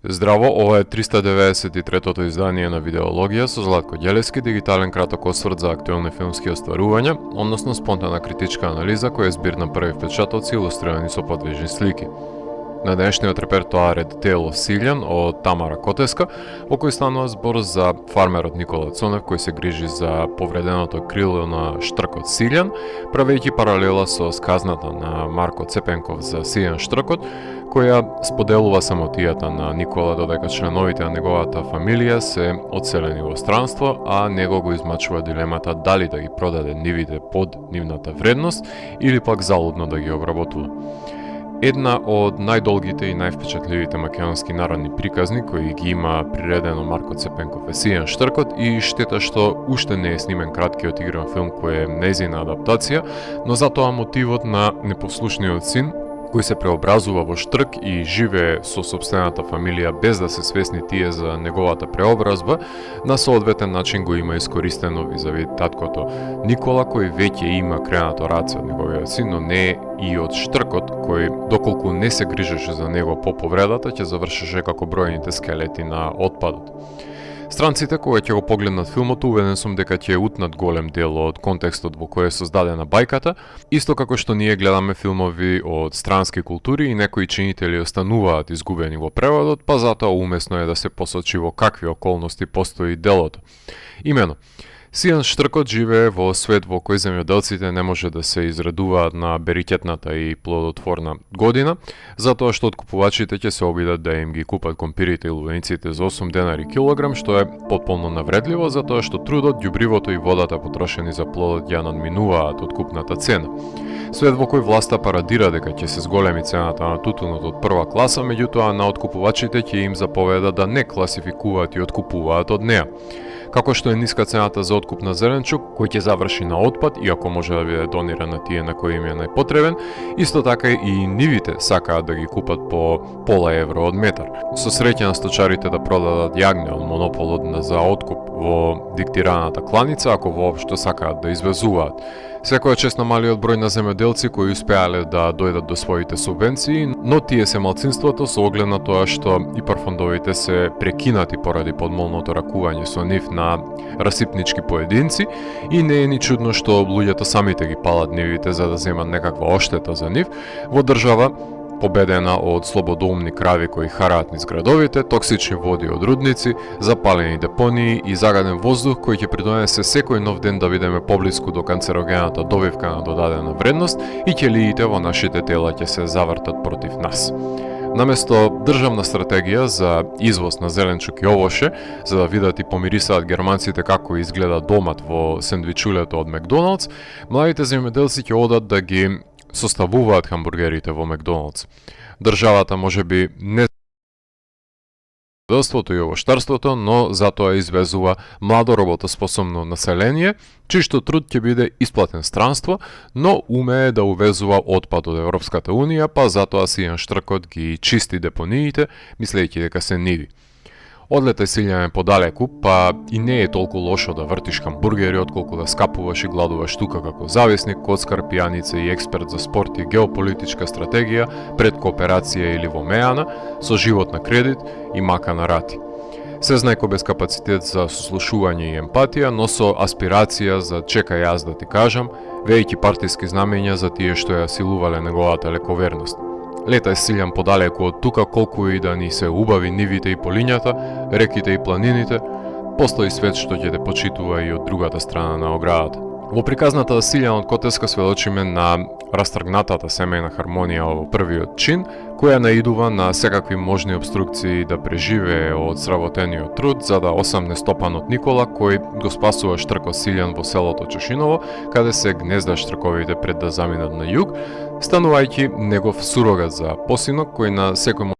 Здраво, ова е 393-тото издание на Видеологија со Златко Ѓелевски, дигитален краток осврт за актуелни филмски остварувања, односно спонтана критичка анализа која е збир на први впечатоци илустрирани со подвижни слики. На денешниот репертоар е The Tale of Cillian од Тамара Котеска, во кој станува збор за фармерот Никола Цонев кој се грижи за повреденото крило на штркот Cillian, правејќи паралела со сказната на Марко Цепенков за Сијан штркот, која споделува самотијата на Никола додека членовите на неговата фамилија се одселени во странство, а него го измачува дилемата дали да ги продаде нивите под нивната вредност или пак залудно да ги обработува. Една од најдолгите и највпечатливите македонски народни приказни кои ги има приредено Марко Цепенков е Сијан штркот и штета што уште не е снимен краткиот игран филм кој е нејзина адаптација, но затоа мотивот на непослушниот син кој се преобразува во штрк и живее со сопствената фамилија без да се свесни тие за неговата преобразба, на соодветен начин го има искористено визави таткото Никола, кој веќе има кренато раце од неговиот син, но не и од штркот, кој доколку не се грижеше за него по повредата, ќе завршеше како бројните скелети на отпадот. Странците кога ќе го погледнат филмот, уведен сум дека ќе утнат голем дел од контекстот во кој е создадена бајката, исто како што ние гледаме филмови од странски култури и некои чинители остануваат изгубени во преводот, па затоа умесно е да се посочи во какви околности постои делото. Имено, Сијан штркот живее во свет во кој земјоделците не може да се изредуваат на берикетната и плодотворна година, затоа што откупувачите ќе се обидат да им ги купат компирите и лувениците за 8 денари килограм, што е потполно навредливо, затоа што трудот, ѓубривото и водата потрошени за плодот ја надминуваат откупната цена. Свет во кој власта парадира дека ќе се зголеми цената на тутунот од прва класа, меѓутоа на откупувачите ќе им заповеда да не класификуваат и откупуваат од неа. Како што е ниска цената за откуп на зеленчук, кој ќе заврши на отпад, иако може да биде дониран на тие на кои им е најпотребен, исто така и нивите сакаат да ги купат по пола евро од метар. Со среќа на сточарите да продадат јагне од монополот за откуп во диктираната кланица, ако воопшто сакаат да извезуваат. Секоја чест на малиот број на земјоделци кои успеале да дојдат до своите субвенции, но тие се малцинството со оглед на тоа што ИПАР фондовите се прекинати поради подмолното ракување со нив на расипнички поединци и не е ни чудно што луѓето самите ги палат нивите за да земат некаква оштета за нив во држава победена од слободоумни крави кои хараат низ градовите, токсични води од рудници, запалени депонии и загаден воздух кој ќе придонесе секој нов ден да видиме поблиску до канцерогената добивка на додадена вредност и ќелиите во нашите тела ќе се завртат против нас. Наместо државна стратегија за извоз на зеленчук и овоше, за да видат и помирисаат германците како изгледа домат во сендвичулето од Макдоналдс, младите земјоделци ќе одат да ги составуваат хамбургерите во Макдоналдс. Државата можеби не земјоделството и овоштарството, но затоа извезува младо работоспособно население, чишто труд ќе биде исплатен странство, но умее да увезува отпад од Европската Унија, па затоа Сијан штркот ги чисти депониите, мислејќи дека се ниви. Одлетај Cillian подалеку, па и не е толку лошо да вртиш хамбургери отколку да скапуваш и гладуваш тука како зависник, коцкар, пијаница и експерт за спорт и геополитичка стратегија пред кооперација или во мејана, со живот на кредит и мака на рати. Сезнајко без капацитет за сослушување и емпатија, но со аспирација за чекај јас да ти кажам, вејќи партиски знамења за тие што ја силувале неговата лековерност. Летај Cillian подалеку од тука колку и да ни се убави нивите и полињата, реките и планините, постои свет што ќе те почитува и од другата страна на оградата. Во приказната Cillian од Котеска сведочиме на растргнатата семејна хармонија во првиот чин, која наидува на секакви можни обструкции да преживее од сработениот труд за да осамне стопанот Никола кој го спасува штркот Cillian во селото Чешиново, каде се гнезда штрковите пред да заминат на југ, станувајќи негов сурогат за посинок кој на секој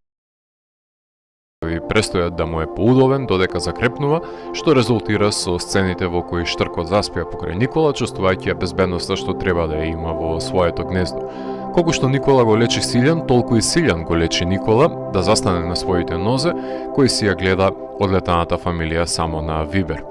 престојат да му е поудобен додека закрепнува, што резултира со сцените во кои штркот заспија покрај Никола, чувствувајќи ја безбедноста што треба да ја има во своето гнездо. Колку што Никола го лечи Cillian, толку и Cillian го лечи Никола да застане на своите нозе, кој си ја гледа одлетаната фамилија само на Вибер.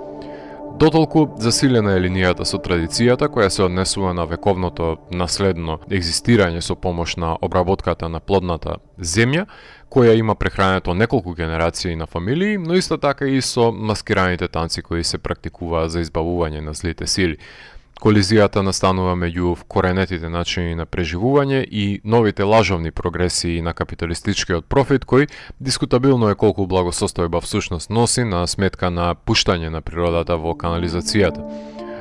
Дотолку засилена е линијата со традицијата која се однесува на вековното наследно екзистирање со помош на обработката на плодната земја, која има прехрането неколку генерации на фамилии, но исто така и со маскираните танци кои се практикуваат за избавување на злите сили. Колизијата настанува меѓу вкоренетите начини на преживување и новите лажовни прогресии на капиталистичкиот профит, кој дискутабилно е колку благосостојба всушност носи на сметка на пуштање на природата во канализацијата.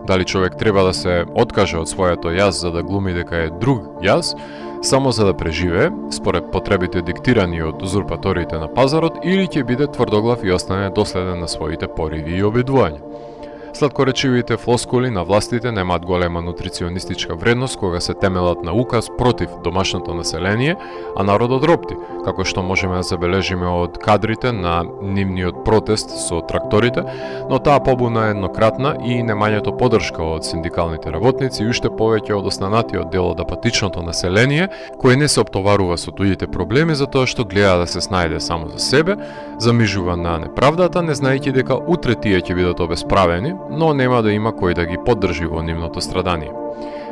Дали човек треба да се откаже од своето јас за да глуми дека е друг јас, само за да преживее, според потребите диктирани од узурпаторите на пазарот, или ќе биде тврдоглав и остане доследен на своите пориви и обидувања. Сладкоречивите флоскули на властите немаат голема нутриционистичка вредност кога се темелат на указ против домашното население, а народот ропти, како што можеме да забележиме од кадрите на нивниот протест со тракторите, но таа побуна е еднократна и немањето поддршка од синдикалните работници и уште повеќе од останатиот дел од апатичното население, кое не се оптоварува со туѓите проблеми затоа што гледа да се снајде само за себе, замижува на неправдата, не знаејќи дека утре тие ќе бидат обесправени, но нема да има кој да ги поддржи во нивното страдание.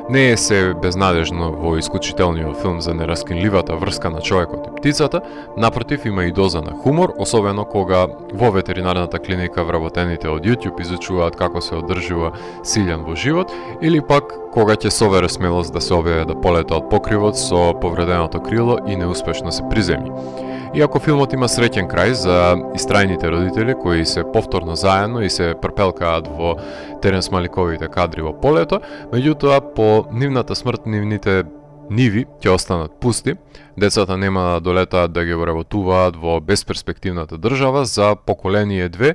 Не е се безнадежно во исклучителниот филм за нераскинливата врска на човекот и птицата, напротив има и доза на хумор, особено кога во ветеринарната клиника вработените од YouTube изучуваат како се одржува Силјан во живот, или пак кога ќе собере смелост да се објави да полета од покривот со повреденото крило и неуспешно се приземји. Иако филмот има среќен крај за истрајните родители кои се повторно заедно и се прпелкаат во Теренс Маликовите кадри во полето, меѓутоа по нивната смрт нивните ниви ќе останат пусти, децата нема да долетаат да ги вработуваат во безперспективната држава, за поколение 2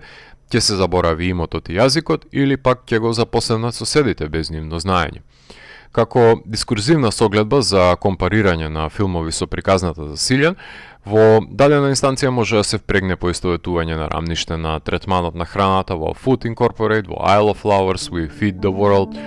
ќе се заборави имотот и јазикот или пак ќе го запоседнат соседите без нивно знаење. Како дискурзивна согледба за компарирање на филмови со приказната за Силјан, во дадена инстанција може да се впрегне поистоветување на рамниште на третманот на храната во Food Incorporate, во Isle of Flowers, We Feed the World,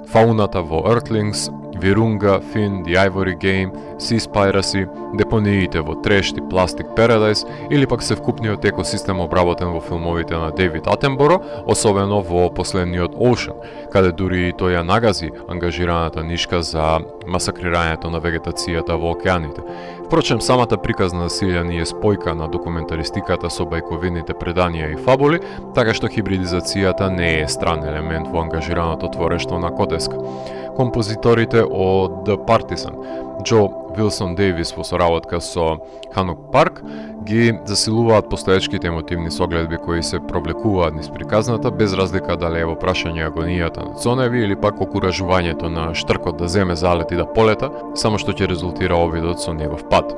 фауната во Earthlings, Virunga, Finn, The Ivory Game, Sea Piracy, депониите во Trash и Plastic Paradise, или пак севкупниот екосистем обработен во филмовите на Дейвид Атенборо, особено во последниот Ocean, каде дури и тој ја нагази ангажираната нишка за масакрирањето на вегетацијата во океаните. Впрочем, самата приказна Силјан е спојка на документаристиката со бајковидните преданија и фабули, така што хибридизацијата не е стран елемент во ангажираното творештво на Котеска. Композиторите од The Partisan, Джо Вилсон Дейвис во соработка со Ханук Парк, ги засилуваат постоечките емотивни согледби кои се провлекуваат низ приказната, без разлика дали е во прашање агонијата на цоневи или пак окуражувањето на штркот да земе залет и да полета, само што ќе резултира обидот со негов пат.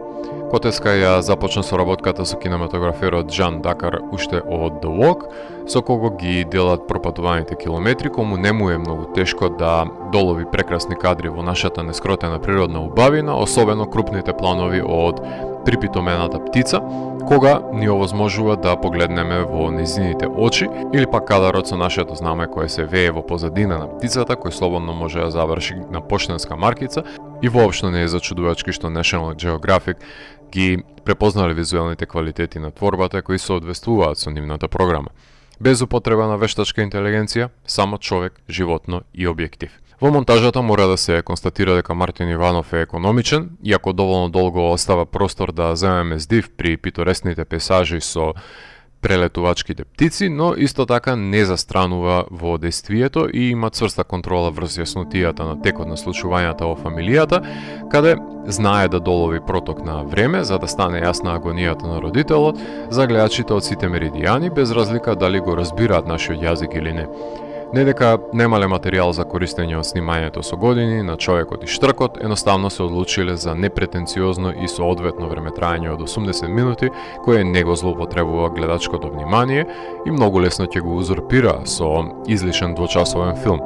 Котеска ја започна соработката со кинематограферот Джан Дакар уште од The Walk, со кого ги делат пропатуваните километри, кому не му е многу тешко да долови прекрасни кадри во нашата нескротена природна убавина, особено крупните планови од припитомената птица, кога ни овозможува да погледнеме во незините очи, или пак кадарот со нашето знаме кое се вее во позадина на птицата, кој слободно може да заврши на поштенска маркица, и воопшто не е зачудувачки што National Geographic ги препознале визуелните квалитети на творбата кои се одвествуваат со нивната програма. Без употреба на вештачка интелигенција, само човек, животно и објектив. Во монтажата мора да се констатира дека Мартин Иванов е економичен, иако доволно долго остава простор да земеме здив при питоресните пейзажи со прелетувачките птици, но исто така не застранува во дејствието и има цврста контрола врз јаснотијата на текот на случувањата во фамилијата, каде знае да долови проток на време за да стане јасна агонијата на родителот за гледачите од сите меридијани, без разлика дали го разбираат нашиот јазик или не. Не дека немале материјал за користење од снимањето со години на човекот и штркот, едноставно се одлучиле за непретенциозно и соодветно времетрајање од 80 минути, кое не го злоупотребува гледачкото внимание и многу лесно ќе го узурпира со излишен двочасовен филм.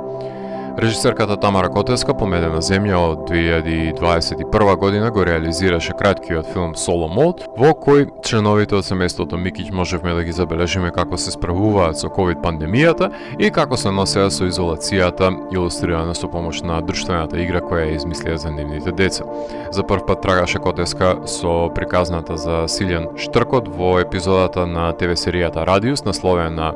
Режисерката Тамара Котеска по Медена земја од 2021 година го реализираше краткиот филм Solo Mode, во кој членовите од семејството Микиќ можевме да ги забележиме како се справуваат со COVID пандемијата и како се носеа со изолацијата, илустрирана со помош на друштвената игра која ја измислија за нивните деца. За прв пат трагаше Котеска со приказната за Силјан Штркот во епизодата на ТВ серијата Радиус, насловена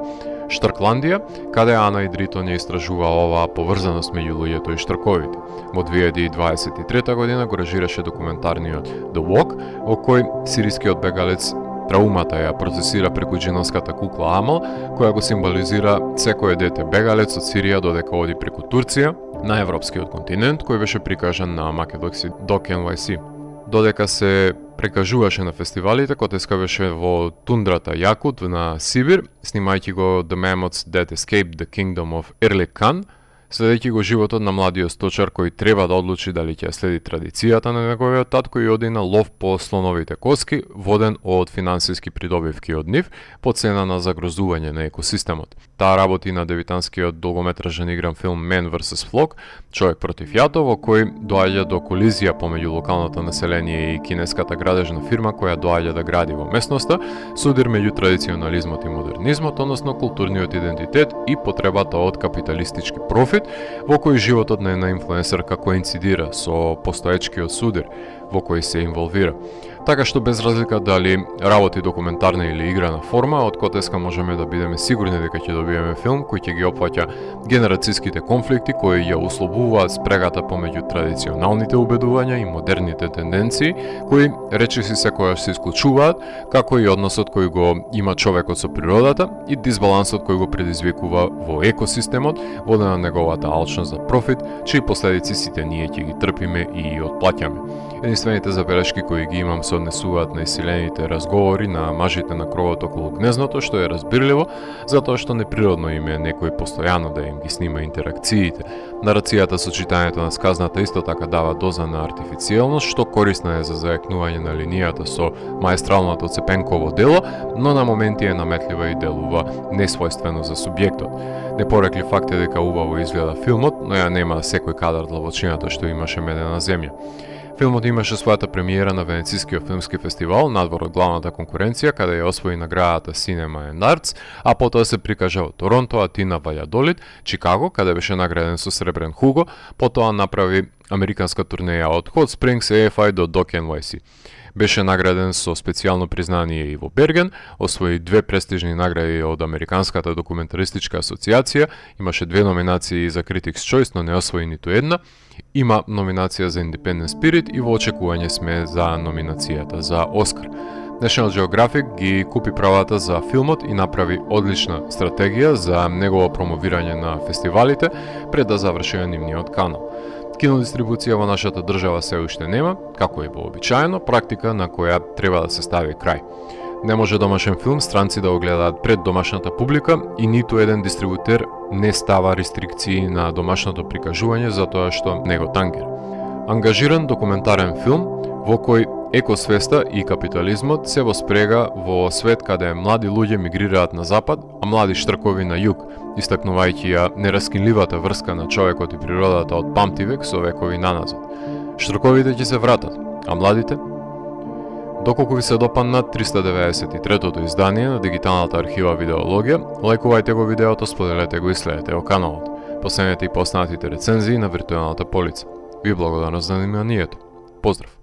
Штркландија, каде Ана и Дритон ја истражуваа оваа поврзаност меѓу луѓето и штрковите. Во 2023 година го режираше документарниот The Walk, во кој сирискиот бегалец траумата ја процесира преку джиновската кукла Амал, која го символизира секое дете бегалец од Сирија додека оди преку Турција на европскиот континент, кој беше прикажан на македонски Doc NYC. Додека се прекажуваше на фестивалите, Котеска беше во тундрата Јакут на Сибир, снимајќи го The Mammoths That Escaped the Kingdom of Erlik Khan, следејќи го животот на младиот сточар кој треба да одлучи дали ќе следи традицијата на неговиот татко и оди на лов по слоновите коски, воден од финансиски придобивки од нив, по цена на загрозување на екосистемот. Таа работи на дебютанскиот долгометражен игран филм Man vs. Flock, Човек против јато, во кој доаѓа до колизија помеѓу локалното население и кинеската градежна фирма која доаѓа да гради во местноста, судир меѓу традиционализмот и модернизмот, односно културниот идентитет и потребата од капиталистички профит, во кој животот на една инфлуенсерка коинцидира со постоечкиот судир во кој се инволвира. Така што без разлика дали работи документарна или играна форма, од Котеска можеме да бидеме сигурни дека ќе добиеме филм кој ќе ги опфаќа генерацијските конфликти кои ја условуваат спрегата помеѓу традиционалните убедувања и модерните тенденции, кои речиси секогаш се исклучуваат, како и односот кој го има човекот со природата и дисбалансот кој го предизвикува во екосистемот, воден на неговата алчност за профит, чии последици сите ние ќе ги трпиме и отплаќаме. Единствените забелешки кои ги имам се однесуваат на исилените разговори на мажите на кровот околу гнездото, што е разбирливо, затоа што неприродно им е некој постојано да им ги снима интеракциите. Нарацијата со читањето на сказната исто така дава доза на артифицијалност, што корисна е за зајакнување на линијата со маестралното Цепенково дело, но на моменти е наметлива и делува несвојствено за субјектот. Непореклив факт е дека убаво изгледа филмот, но ја нема секој кадар длабочината што имаше Медена земја. Филмот имаше својата премиера на Венецискиот филмски фестивал, надвор од главната конкуренција, каде ја освои наградата Cinema and Arts, а потоа се прикажа во Торонто, Атина, Ваљадолид, Чикаго, каде беше награден со Сребрен Хуго, потоа направи американска турнеја од Hot Springs AFI до Doc NYC. Беше награден со специјално признание и во Берген, освои 2 престижни награди од Американската документаристичка асоциација, имаше 2 номинации за Critics' Choice, но не освои ниту една, има номинација за Independent Spirit и во очекување сме за номинацијата за Оскар. National Geographic ги купи правата за филмот и направи одлична стратегија за негово промовирање на фестивалите пред да заврши нивниот канал. Кинодистрибуција во нашата држава се уште нема, како е вообичаено, практика на која треба да се стави крај. Не може домашен филм странци да го гледаат пред домашната публика и ниту еден дистрибутер не става рестрикции на домашното прикажување затоа што не го тангира. Ангажиран документарен филм во кој екосвеста и капитализмот се во спрега во свет каде млади луѓе мигрираат на запад, а млади штркови на југ, истакнувајќи ја нераскинливата врска на човекот и природата од памтивек со векови наназад. Штрковите ќе се вратат, а младите? Доколку ви се допадна 393-тото издание на дигиталната архива Видеологија, лајкувајте го видеото, споделете го и следете го каналот. Последете и поснатите рецензии на виртуелната полица. Ви благодарам за вниманието. Поздрав!